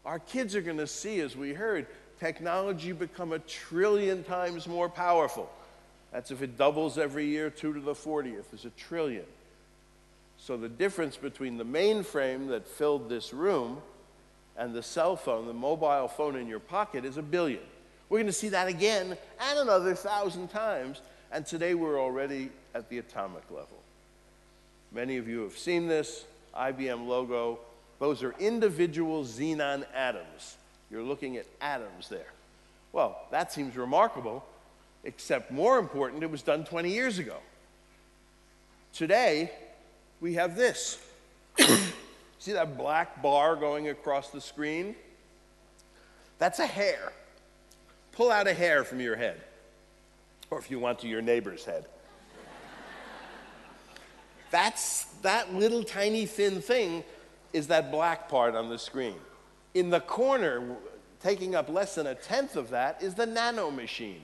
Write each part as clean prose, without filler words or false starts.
Our kids are going to see, as we heard, technology become 1 trillion times more powerful. That's if it doubles every year, 2 to the 40th is 1 trillion. So the difference between the mainframe that filled this room and the cell phone, the mobile phone in your pocket, is 1 billion. We're going to see that again and another 1,000 times, and today we're already at the atomic level. Many of you have seen this IBM logo. Those are individual xenon atoms. You're looking at atoms there. Well, that seems remarkable, except more important, it was done 20 years ago. Today, we have this. See that black bar going across the screen? That's a hair. Pull out a hair from your head, or if you want to, your neighbor's head. That little tiny thin thing is that black part on the screen. In the corner, taking up less than 1/10 of that, is the nano machine.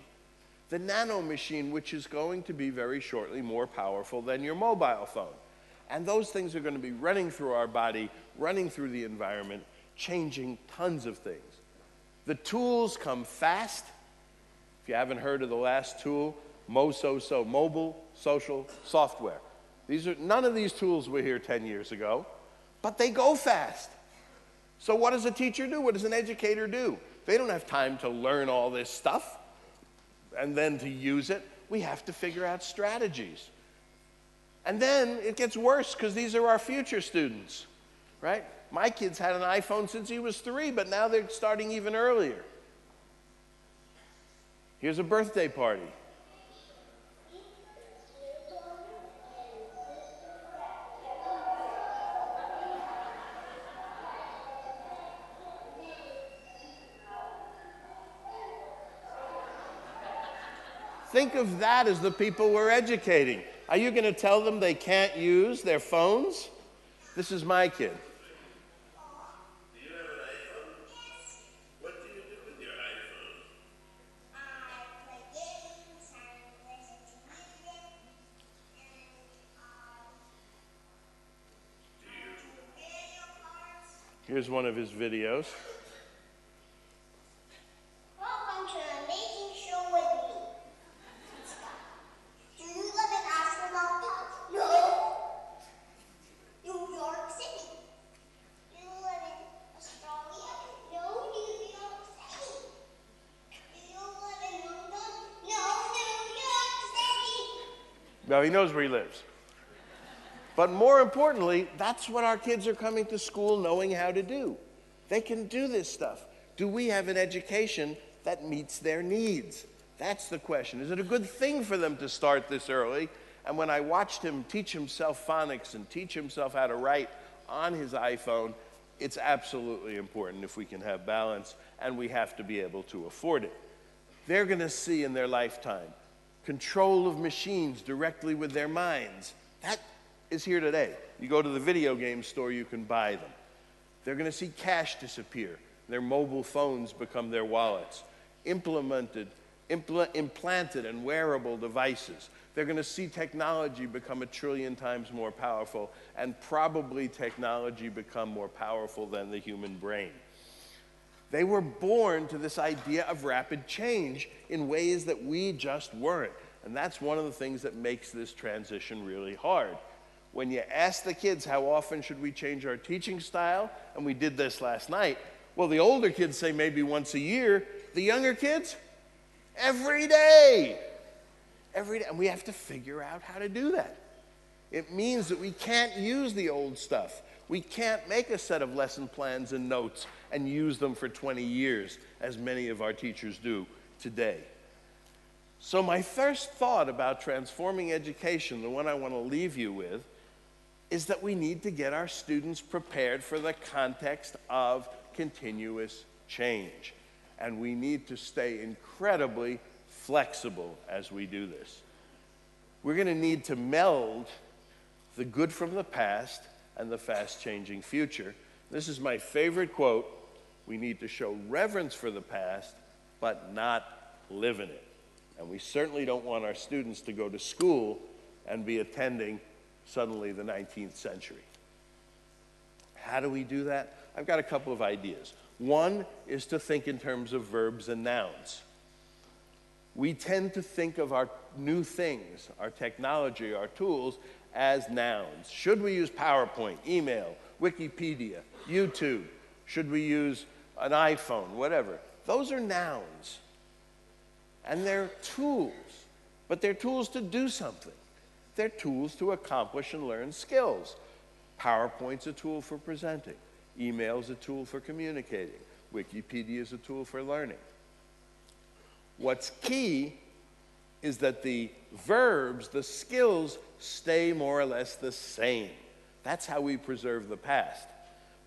The nano machine, which is going to be very shortly more powerful than your mobile phone. And those things are going to be running through our body, running through the environment, changing tons of things. The tools come fast. If you haven't heard of the last tool, MoSoSo, mobile social software. None of these tools were here 10 years ago, but they go fast. So what does a teacher do? What does an educator do? They don't have time to learn all this stuff and then to use it. We have to figure out strategies. And then it gets worse because these are our future students, right? My kid's had an iPhone since he was 3, but now they're starting even earlier. Here's a birthday party. Think of that as the people we're educating. Are you going to tell them they can't use their phones? This is my kid. Do you have an iPhone? What do you do with your iPhone? I play games, I listen to music, and do video cards. Here's one of his videos. Welcome to an amazing show with me. Do you live in Astronaut Park? No. New York City. Do you live in Australia? No, New York City. Do you live in London? No, New York City. Now he knows where he lives. But more importantly, that's what our kids are coming to school knowing how to do. They can do this stuff. Do we have an education that meets their needs? That's the question. Is it a good thing for them to start this early? And when I watched him teach himself phonics and teach himself how to write on his iPhone, it's absolutely important if we can have balance, and we have to be able to afford it. They're going to see in their lifetime control of machines directly with their minds. That is here today. You go to the video game store, you can buy them. They're going to see cash disappear. Their mobile phones become their wallets. Implanted and wearable devices. They're going to see technology become 1 trillion times more powerful, and probably technology become more powerful than the human brain. They were born to this idea of rapid change in ways that we just weren't. And that's one of the things that makes this transition really hard. When you ask the kids how often should we change our teaching style, and we did this last night, well, the older kids say maybe once a year. The younger kids, every day. Every day. And we have to figure out how to do that. It means that we can't use the old stuff. We can't make a set of lesson plans and notes and use them for 20 years, as many of our teachers do today. So my first thought about transforming education, the one I want to leave you with, is that we need to get our students prepared for the context of continuous change. And we need to stay incredibly flexible as we do this. We're going to need to meld the good from the past and the fast-changing future. This is my favorite quote. We need to show reverence for the past, but not live in it. And we certainly don't want our students to go to school and be attending suddenly the 19th century. How do we do that? I've got a couple of ideas. One is to think in terms of verbs and nouns. We tend to think of our new things, our technology, our tools, as nouns. Should we use PowerPoint, email, Wikipedia, YouTube? Should we use an iPhone, whatever? Those are nouns. And they're tools, but they're tools to do something. They're tools to accomplish and learn skills. PowerPoint's a tool for presenting. Email's a tool for communicating. Wikipedia is a tool for learning. What's key is that the verbs, the skills, stay more or less the same. That's how we preserve the past.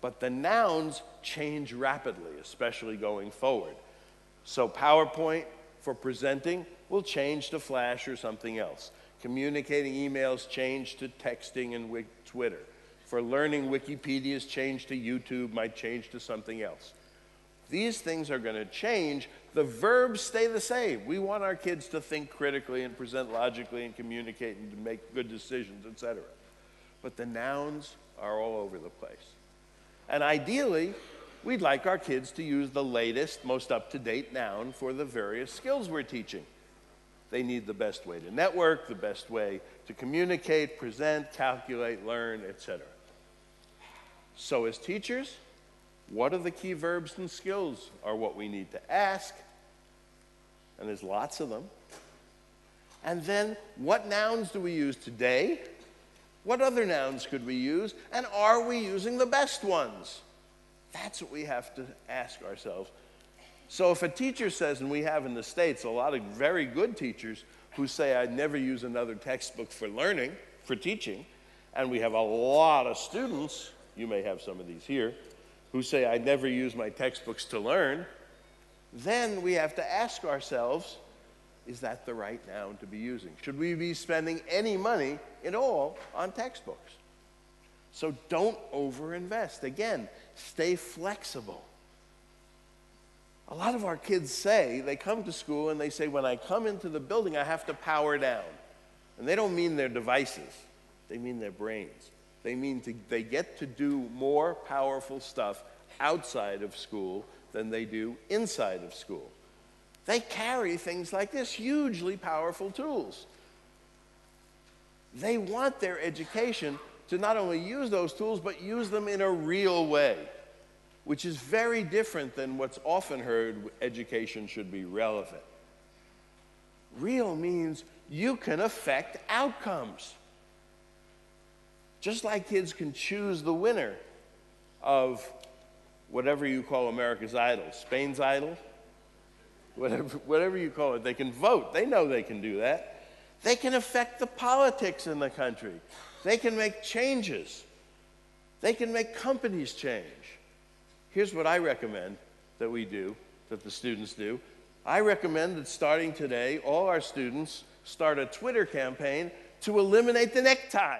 But the nouns change rapidly, especially going forward. So PowerPoint for presenting will change to Flash or something else. Communicating emails change to texting and Twitter. For learning, Wikipedia's change to YouTube, might change to something else. These things are going to change. The verbs stay the same. We want our kids to think critically and present logically and communicate and to make good decisions, etc. But the nouns are all over the place. And ideally, we'd like our kids to use the latest, most up-to-date noun for the various skills we're teaching. They need the best way to network, the best way to communicate, present, calculate, learn, etc. So as teachers, what are the key verbs and skills are what we need to ask, and there's lots of them. And then, what nouns do we use today? What other nouns could we use? And are we using the best ones? That's what we have to ask ourselves. So if a teacher says, and we have in the States a lot of very good teachers who say, I'd never use another textbook for learning, for teaching, and we have a lot of students, you may have some of these here, who say, I never use my textbooks to learn, then we have to ask ourselves, is that the right noun to be using? Should we be spending any money at all on textbooks? So don't overinvest. Again, stay flexible. A lot of our kids say, they come to school and they say, when I come into the building, I have to power down. And they don't mean their devices. They mean their brains. They mean they get to do more powerful stuff outside of school than they do inside of school. They carry things like this, hugely powerful tools. They want their education to not only use those tools, but use them in a real way, which is very different than what's often heard, education should be relevant. Real means you can affect outcomes. Just like kids can choose the winner of whatever you call America's Idol, Spain's Idol, whatever you call it, they can vote. They know they can do that. They can affect the politics in the country. They can make changes. They can make companies change. Here's what I recommend that we do, that the students do. I recommend that starting today, all our students start a Twitter campaign to eliminate the necktie.